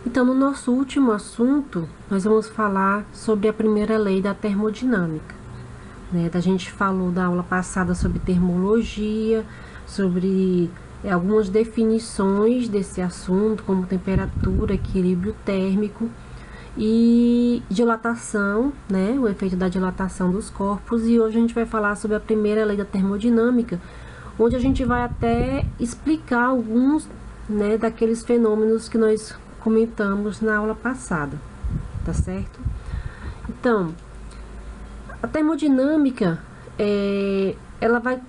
Então, no nosso último assunto, nós vamos falar sobre a primeira lei da termodinâmica, né? A gente falou da aula passada sobre termologia, sobre algumas definições desse assunto, como temperatura, equilíbrio térmico e dilatação, né? O efeito da dilatação dos corpos. E hoje a gente vai falar sobre a primeira lei da termodinâmica, onde a gente vai até explicar alguns, né, daqueles fenômenos que nós comentamos na aula passada, tá certo? Então, a termodinâmica, ela vai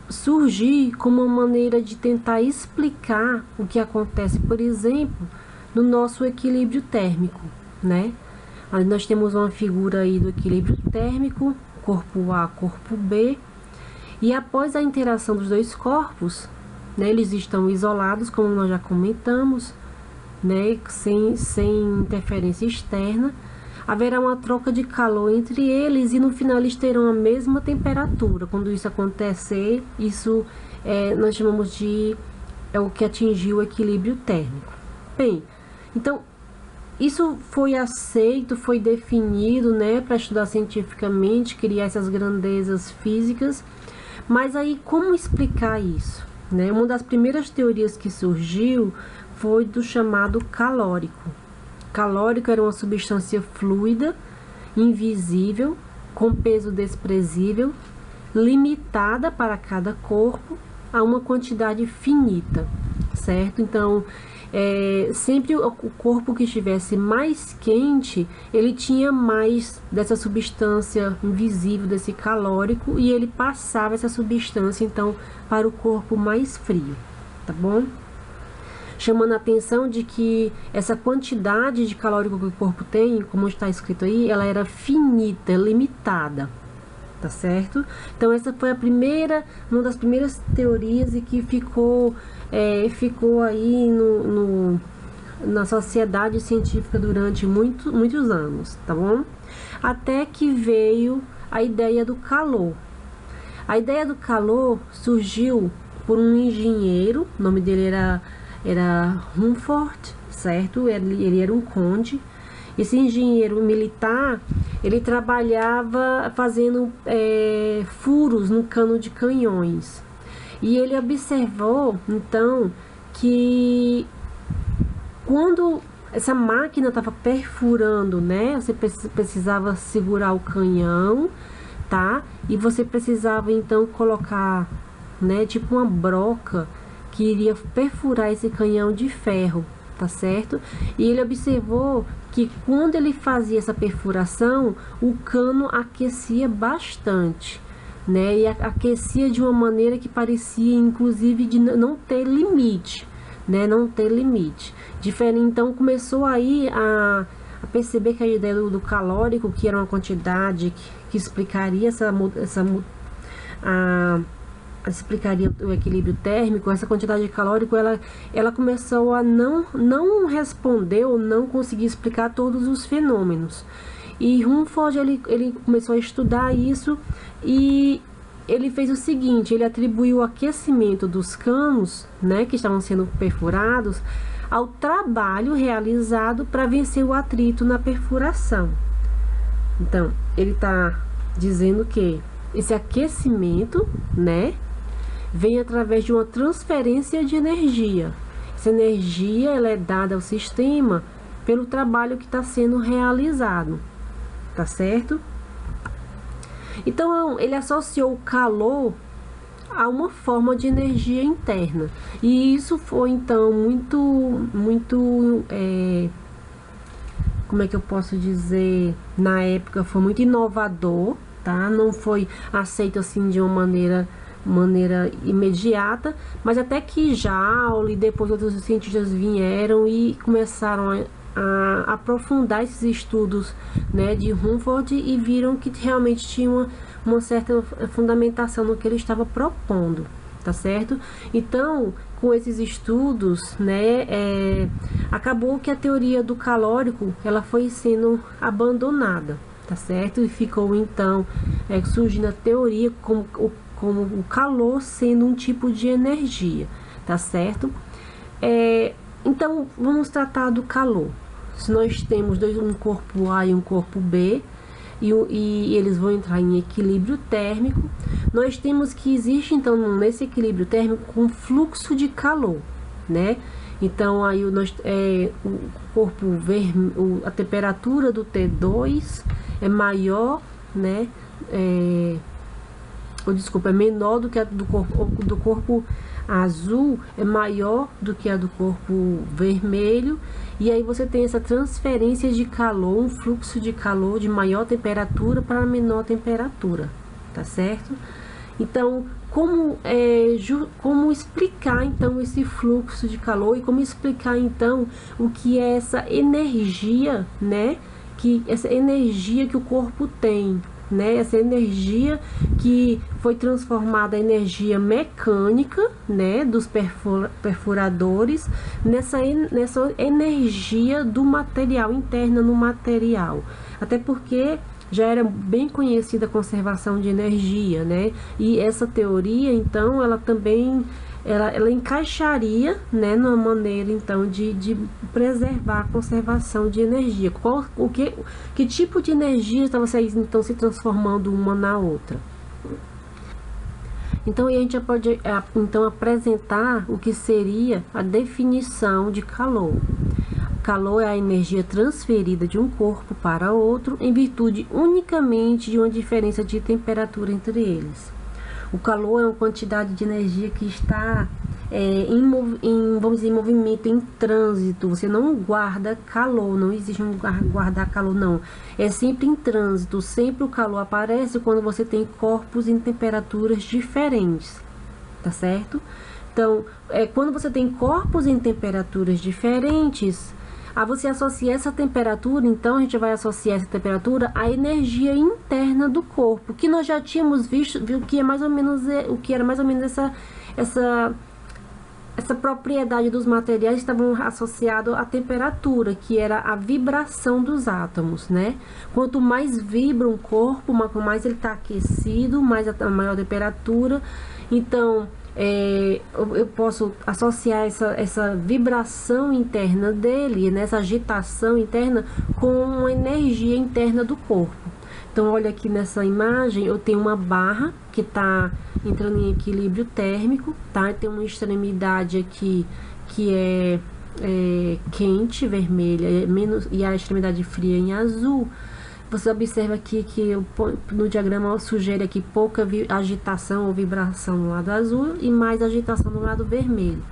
surgir como uma maneira de tentar explicar o que acontece, por exemplo, no nosso equilíbrio térmico, né? Aí nós temos uma figura aí do equilíbrio térmico, corpo A, corpo B, e após a interação dos dois corpos, né, eles estão isolados, como nós já comentamos, né, sem interferência externa, haverá uma troca de calor entre eles e no final eles terão a mesma temperatura. Quando isso acontecer, isso nós chamamos de o que atingiu o equilíbrio térmico. Bem, então isso foi aceito, foi definido, né, para estudar cientificamente, criar essas grandezas físicas. Mas aí como explicar isso, né? Uma das primeiras teorias que surgiu foi do chamado calórico. Calórico era uma substância fluida, invisível, com peso desprezível, limitada para cada corpo a uma quantidade finita, certo? Então, sempre o corpo que estivesse mais quente, ele tinha mais dessa substância invisível, desse calórico, e ele passava essa substância, então, para o corpo mais frio, tá bom? Chamando a atenção de que essa quantidade de calórico que o corpo tem, como está escrito aí, ela era finita, limitada, tá certo? Então essa foi uma das primeiras teorias e que ficou aí na sociedade científica durante muitos anos, tá bom? Até que veio a ideia do calor. A ideia do calor surgiu por um engenheiro, o nome dele era Rumford, certo? Ele era um conde. Esse engenheiro militar, ele trabalhava fazendo furos no cano de canhões. E ele observou, então, que quando essa máquina estava perfurando, né? Você precisava segurar o canhão, tá? E você precisava, então, colocar, né, tipo uma broca que iria perfurar esse canhão de ferro, tá certo? E ele observou que quando ele fazia essa perfuração, o cano aquecia bastante, né? E aquecia de uma maneira que parecia, inclusive, de não ter limite, né? Não ter limite. Então, começou aí a perceber que a ideia do calórico, que era uma quantidade que explicaria explicaria o equilíbrio térmico, essa quantidade de calórico, ela começou a não responder ou não conseguir explicar todos os fenômenos. E Rumford, ele começou a estudar isso e ele fez o seguinte: ele atribuiu o aquecimento dos canos, né, que estavam sendo perfurados, ao trabalho realizado para vencer o atrito na perfuração. Então, ele está dizendo que esse aquecimento, né, vem através de uma transferência de energia. Essa energia, ela é dada ao sistema pelo trabalho que está sendo realizado, tá certo? Então, ele associou o calor a uma forma de energia interna. E isso foi, então, como é que eu posso dizer? Na época, foi muito inovador, tá? Não foi aceito assim de uma maneira imediata, mas até que Joule e depois outros cientistas vieram e começaram a aprofundar esses estudos, né, de Rumford, e viram que realmente tinha uma certa fundamentação no que ele estava propondo, tá certo? Então, com esses estudos, né, acabou que a teoria do calórico, ela foi sendo abandonada, tá certo? E ficou então surgindo a teoria como o calor sendo um tipo de energia, tá certo? Então, vamos tratar do calor. se nós temos um corpo A e um corpo B, e eles vão entrar em equilíbrio térmico, nós temos que existe então nesse equilíbrio térmico um fluxo de calor, né? Então aí o corpo a temperatura do T2 é maior, né? É menor do que a do corpo azul, é maior do que a do corpo vermelho, e aí você tem essa transferência de calor, um fluxo de calor de maior temperatura para menor temperatura, tá certo? Então, como explicar então esse fluxo de calor e como explicar então o que é essa energia, né? Essa energia que o corpo tem, né? Essa energia que foi transformada em energia mecânica, né? Dos perfuradores, nessa energia do material, interna no material. Até porque já era bem conhecida a conservação de energia, né? E essa teoria, então, ela também ela encaixaria, né, numa maneira, então, de preservar a conservação de energia. Que tipo de energia está vocês, então, se transformando uma na outra? Então, a gente já pode, então, apresentar o que seria a definição de calor. Calor é a energia transferida de um corpo para outro em virtude unicamente de uma diferença de temperatura entre eles. O calor é uma quantidade de energia que está vamos dizer, em movimento, em trânsito. Você não guarda calor, não existe um guardar calor, não. É sempre em trânsito, sempre o calor aparece quando você tem corpos em temperaturas diferentes, tá certo? Então, quando você tem corpos em temperaturas diferentes, você associa essa temperatura, então a gente vai associar essa temperatura à energia interna do corpo, que nós já tínhamos visto que é mais ou menos o que era mais ou menos essa propriedade dos materiais estavam associado à temperatura, que era a vibração dos átomos, né? Quanto mais vibra um corpo, mais ele está aquecido, mais a maior temperatura. Então, eu posso associar essa vibração interna dele, nessa agitação interna, com a energia interna do corpo. Então, olha aqui nessa imagem, eu tenho uma barra que está entrando em equilíbrio térmico, tá? Tem uma extremidade aqui que é quente, vermelha, e a extremidade fria em azul. Você observa aqui que no diagrama eu sugere aqui pouca agitação ou vibração no lado azul e mais agitação no lado vermelho.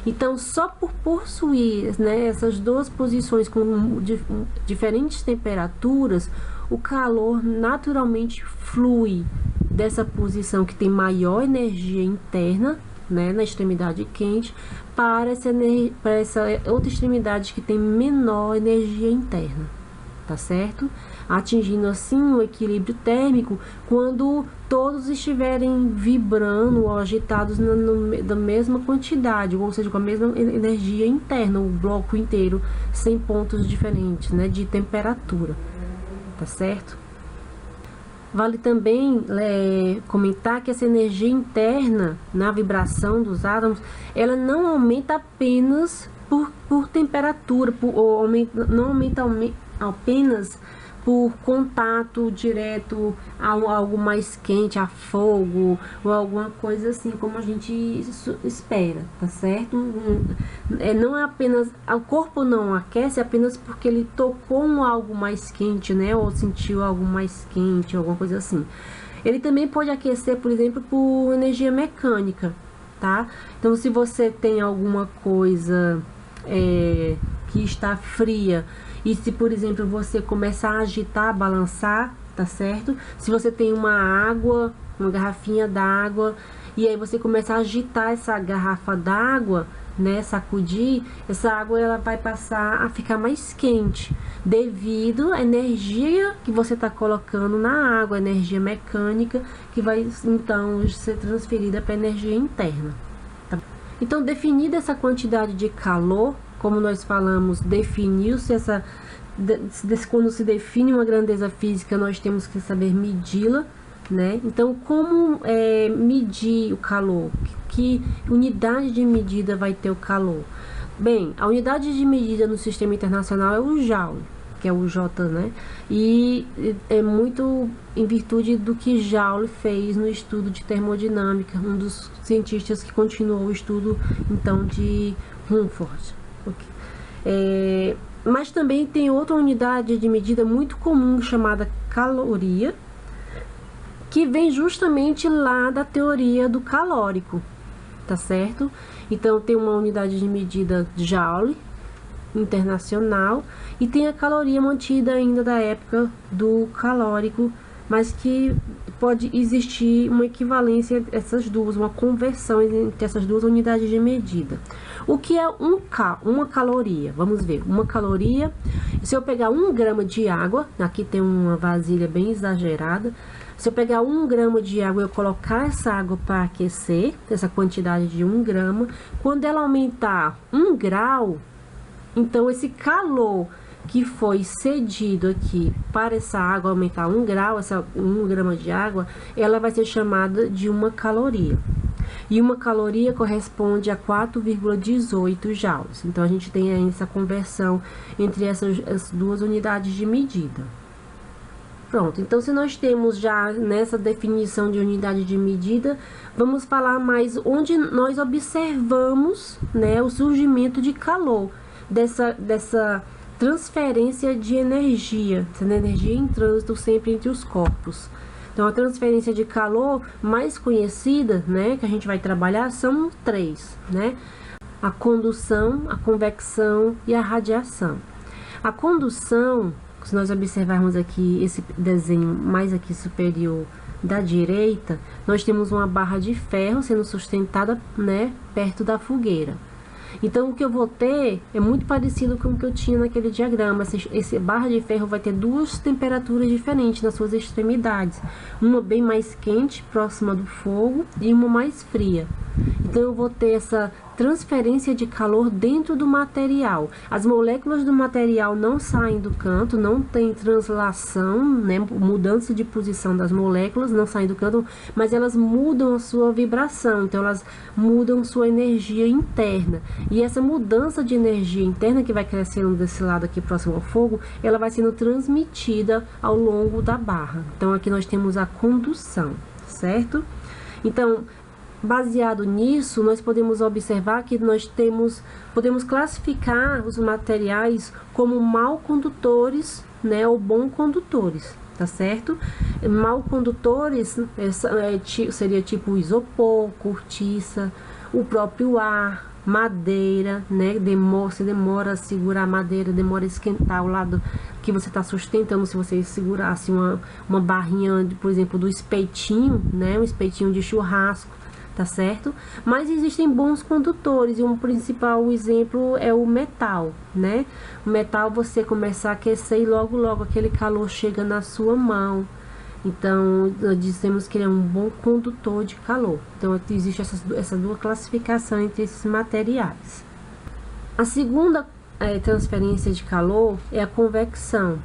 Então, só por possuir, né, essas duas posições com diferentes temperaturas, o calor naturalmente flui dessa posição que tem maior energia interna, né, na extremidade quente, para essa outra extremidade que tem menor energia interna, tá certo? Atingindo assim o equilíbrio térmico quando todos estiverem vibrando ou agitados da mesma quantidade, ou seja, com a mesma energia interna, o bloco inteiro, sem pontos diferentes, né, de temperatura, tá certo? Vale também comentar que essa energia interna na vibração dos átomos, ela não aumenta apenas por temperatura, não aumenta apenas por contato direto a algo mais quente, a fogo ou alguma coisa assim, como a gente espera, tá certo? Não é apenas, o corpo não aquece apenas porque ele tocou em algo mais quente, né? Ou sentiu algo mais quente, alguma coisa assim. Ele também pode aquecer, por exemplo, por energia mecânica, tá? Então, se você tem alguma coisa que está fria, e se, por exemplo, você começar a agitar, balançar, tá certo? Se você tem uma garrafinha d'água, e aí você começa a agitar essa garrafa d'água, né, sacudir, essa água ela vai passar a ficar mais quente, devido à energia que você está colocando na água, energia mecânica, que vai então ser transferida para a energia interna. Tá? Então, definida essa quantidade de calor, como nós falamos, definiu-se quando se define uma grandeza física, nós temos que saber medi-la, né? Então, como medir o calor? Que unidade de medida vai ter o calor? Bem, a unidade de medida no sistema internacional é o Joule, que é o J, né? E é muito em virtude do que Joule fez no estudo de termodinâmica, um dos cientistas que continuou o estudo, então, de Rumford. Okay. Mas também tem outra unidade de medida muito comum chamada caloria, que vem justamente lá da teoria do calórico, tá certo? Então tem uma unidade de medida Joule internacional e tem a caloria mantida ainda da época do calórico, mas que pode existir uma equivalência entre essas duas, uma conversão entre essas duas unidades de medida. O que é uma caloria? Vamos ver, uma caloria, se eu pegar 1 grama de água, aqui tem uma vasilha bem exagerada, se eu pegar 1 grama de água e eu colocar essa água para aquecer, essa quantidade de 1 grama, quando ela aumentar 1 grau, então esse calor que foi cedido aqui para essa água aumentar 1 grau, essa 1 grama de água, ela vai ser chamada de uma caloria. E uma caloria corresponde a 4,18 joules. Então a gente tem aí essa conversão entre essas duas unidades de medida. Pronto, então se nós temos já nessa definição de unidade de medida, vamos falar mais onde nós observamos, né, o surgimento de calor, dessa transferência de energia, sendo energia em trânsito sempre entre os corpos. Então a transferência de calor mais conhecida, né, que a gente vai trabalhar, são 3, né? A condução, a convecção e a radiação. A condução, se nós observarmos aqui esse desenho mais aqui superior da direita, nós temos uma barra de ferro sendo sustentada, né, perto da fogueira. Então o que eu vou ter é muito parecido com o que eu tinha naquele diagrama. Esse barra de ferro vai ter duas temperaturas diferentes nas suas extremidades, uma bem mais quente, próxima do fogo, e uma mais fria. Então eu vou ter essa transferência de calor dentro do material. As moléculas do material não saem do canto, não tem translação, né, mudança de posição das moléculas, não saem do canto, mas elas mudam a sua vibração, então elas mudam sua energia interna. E essa mudança de energia interna que vai crescendo desse lado aqui próximo ao fogo, ela vai sendo transmitida ao longo da barra. Então aqui nós temos a condução, certo? Então, baseado nisso, nós podemos observar que podemos classificar os materiais como mal condutores, né, ou bom condutores, tá certo? Mal condutores seria tipo isopor, cortiça, o próprio ar, madeira, né, se demora a segurar a madeira, demora a esquentar o lado que você está sustentando. Se você segurasse uma barrinha, por exemplo, do espetinho, né, um espetinho de churrasco, tá certo? Mas existem bons condutores e um principal exemplo é o metal, né? O metal, você começa a aquecer e logo aquele calor chega na sua mão. Então, nós dizemos que ele é um bom condutor de calor. Então, existe essa duas classificação entre esses materiais. A segunda transferência de calor é a convecção.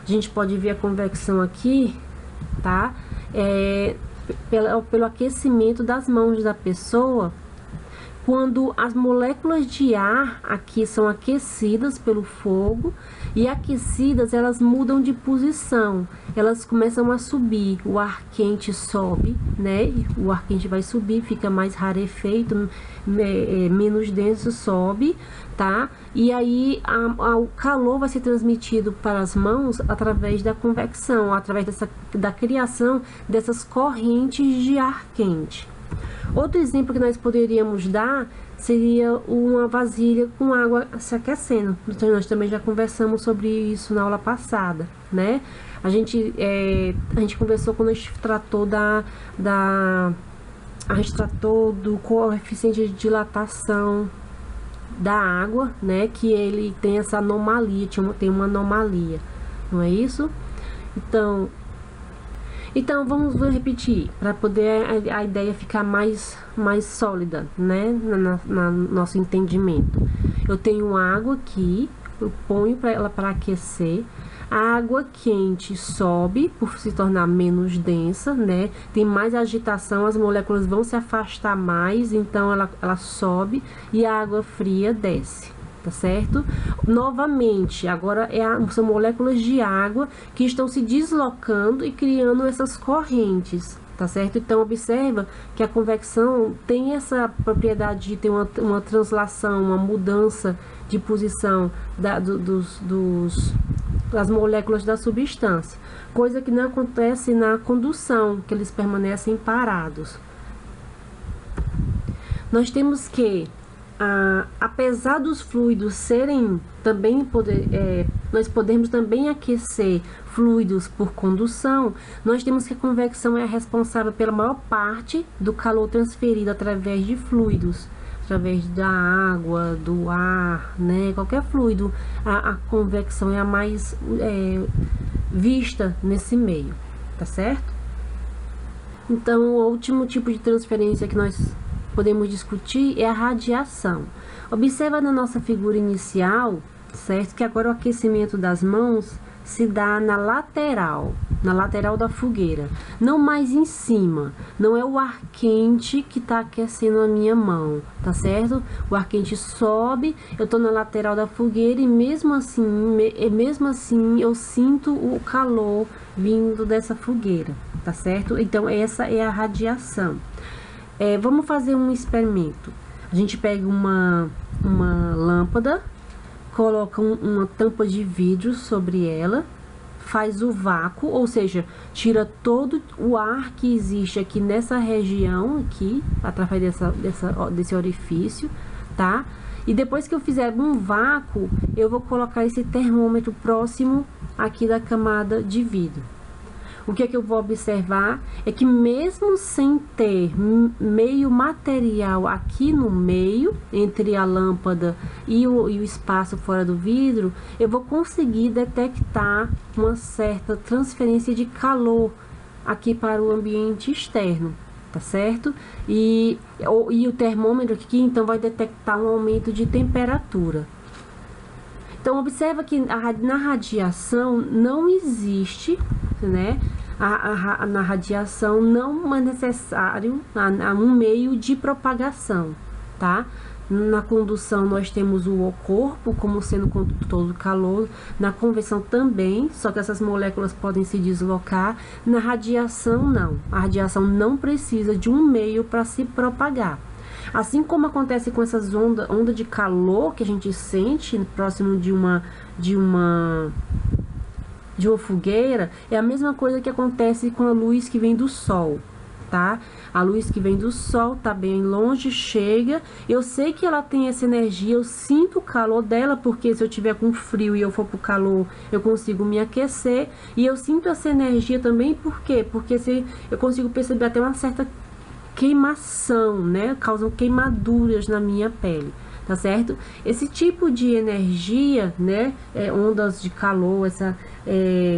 A gente pode ver a convecção aqui, tá? Pelo aquecimento das mãos da pessoa, quando as moléculas de ar aqui são aquecidas pelo fogo, e aquecidas elas mudam de posição, elas começam a subir, o ar quente sobe, né? O ar quente vai subir, fica mais rarefeito, menos denso, sobe, tá? E aí o calor vai ser transmitido para as mãos através da convecção, através da criação dessas correntes de ar quente. Outro exemplo que nós poderíamos dar seria uma vasilha com água se aquecendo. Então, nós também já conversamos sobre isso na aula passada, né? A gente conversou quando a gente tratou a gente tratou do coeficiente de dilatação da água, né? Que ele tem essa anomalia, tem uma anomalia, não é isso? Então vamos repetir, para poder a ideia ficar mais sólida, né, no nosso entendimento. Eu tenho água aqui, eu ponho ela para aquecer, A água quente sobe por se tornar menos densa, né? Tem mais agitação, as moléculas vão se afastar mais, então ela sobe, e a água fria desce, tá certo? Novamente, agora são moléculas de água que estão se deslocando e criando essas correntes, tá certo? Então, observa que a convecção tem essa propriedade de ter uma translação, uma mudança de posição das moléculas da substância, coisa que não acontece na condução, que eles permanecem parados. Nós temos que, apesar dos fluidos serem também nós podemos também aquecer fluidos por condução, nós temos que a convecção é responsável pela maior parte do calor transferido através de fluidos, através da água, do ar, né? Qualquer fluido, a convecção é a mais vista nesse meio, tá certo? Então, o último tipo de transferência que nós podemos discutir é a radiação. Observa na nossa figura inicial, certo? Que agora o aquecimento das mãos se dá na lateral da fogueira, não mais em cima. Não é o ar quente que está aquecendo a minha mão, tá certo? O ar quente sobe, eu estou na lateral da fogueira e mesmo assim eu sinto o calor vindo dessa fogueira, tá certo? Então essa é a radiação. Vamos fazer um experimento. A gente pega uma lâmpada, coloca uma tampa de vidro sobre ela, faz o vácuo, ou seja, tira todo o ar que existe aqui nessa região aqui, através desse orifício, tá? E depois que eu fizer um vácuo, eu vou colocar esse termômetro próximo aqui da camada de vidro. O que é que eu vou observar é que mesmo sem ter meio material aqui no meio, entre a lâmpada e o espaço fora do vidro, eu vou conseguir detectar uma certa transferência de calor aqui para o ambiente externo, tá certo? E o termômetro aqui, então, vai detectar um aumento de temperatura. Então, observa que na radiação não existe, né? Na radiação não é necessário um meio de propagação, tá? Na condução nós temos o corpo como sendo condutor do calor, na convecção também, só que essas moléculas podem se deslocar. Na radiação não, a radiação não precisa de um meio para se propagar. Assim como acontece com essas onda de calor que a gente sente próximo de uma fogueira, é a mesma coisa que acontece com a luz que vem do sol, tá? A luz que vem do sol tá bem longe, chega, eu sei que ela tem essa energia, eu sinto o calor dela, porque se eu tiver com frio e eu for pro calor, eu consigo me aquecer, e eu sinto essa energia também, por quê? Porque eu consigo perceber até uma certa queimação, né? Causam queimaduras na minha pele, tá certo? Esse tipo de energia, né? Ondas de calor,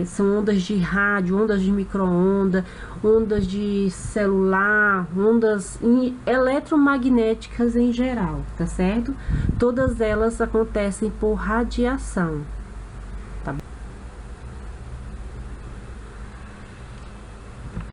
são ondas de rádio, ondas de micro-onda, ondas de celular, ondas eletromagnéticas em geral, tá certo? Todas elas acontecem por radiação.